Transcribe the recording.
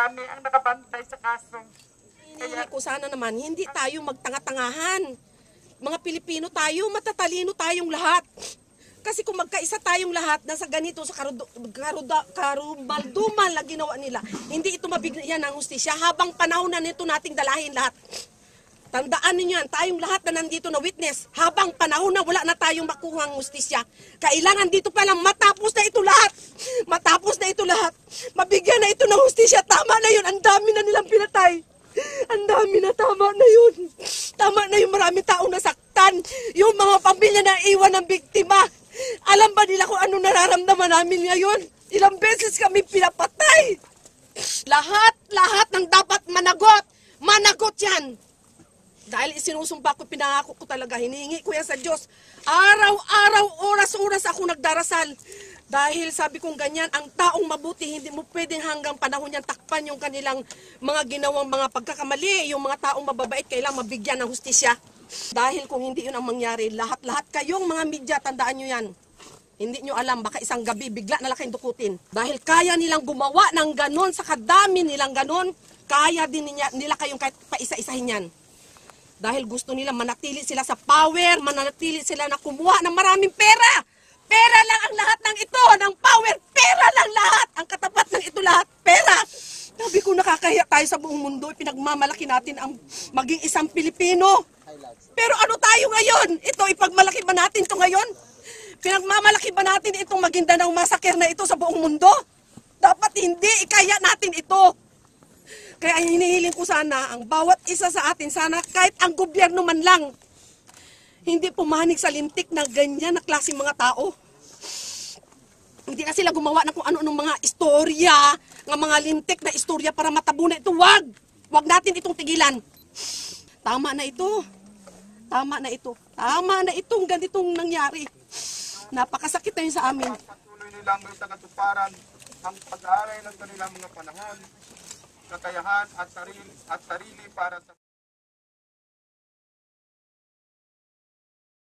marami ang nakabantay sa kaso. Hinihingi ko sana naman, hindi tayo magtanga-tangahan. Mga Pilipino tayo, matatalino tayong lahat. Kasi kung magkaisa tayong lahat, nasa ganito sa karumaldumal na ginawa nila, hindi ito mabigyan ng hustisya habang panahon na nito nating dalahin lahat. Tandaan ninyo yan, tayong lahat na nandito na witness, habang panahon na wala na tayong makuhang hustisya. Kailangan dito pa lang matapos na ito lahat. Matapos na ito lahat. Mabigyan na ito ng hustisya. Tama na yun, ang dami na nilang pinatay. Ang dami na, tama na yun. Tama na yung maraming taong nasaktan. Yung mga pamilya na iwan ng biktima. Alam ba nila kung ano nararamdaman namin ngayon? Ilang beses kami pinapatay. Lahat ng dapat managot. Managot yan. Dahil isinusumpa ko, pinangako ko talaga, hinihingi ko yan sa Diyos. Araw-araw, oras-oras ako nagdarasal. Dahil sabi kong ganyan, ang taong mabuti, hindi mo pwedeng hanggang panahon yan takpan yung kanilang mga ginawang mga pagkakamali. Yung mga taong mababait, kailangan mabigyan ng hustisya. Dahil kung hindi yun ang mangyari, lahat-lahat kayong mga media, tandaan nyo yan. Hindi nyo alam, baka isang gabi, bigla na lang kayong dukutin. Dahil kaya nilang gumawa ng ganon, sa kadami nilang ganon, kaya din nila kayong kahit paisa-isahin yan. Dahil gusto nila manatili sila sa power, manatili sila na kumuha ng maraming pera. Pera lang ang lahat ng ito, ng power. Pera lang lahat. Ang katapat ng ito lahat, pera. Sabi ko, nakakahiya tayo sa buong mundo. Pinagmamalaki natin ang maging isang Pilipino. Pero ano tayo ngayon? Ito, ipagmalaki ba natin ito ngayon? Pinagmamalaki ba natin itong Maguindanao massacre na ito sa buong mundo? Dapat hindi, ikaya natin ito. Kaya hinihiling ko sana, ang bawat isa sa atin, sana kahit ang gobyerno man lang, hindi pumanig sa lintik na ganyan na klaseng mga tao. Hindi na sila gumawa ng kung ano-anong mga istorya, ng mga lintik na istorya para matabunan ito. Wag! Wag natin itong tigilan. Tama na ito. Tama na ito. Tama na itong ganitong nangyari. Napakasakit na yun sa amin. Patuloy nilang may tagatuparan ang pag-aaral ng kanilang mga panahon, kakayahan at sarili para sa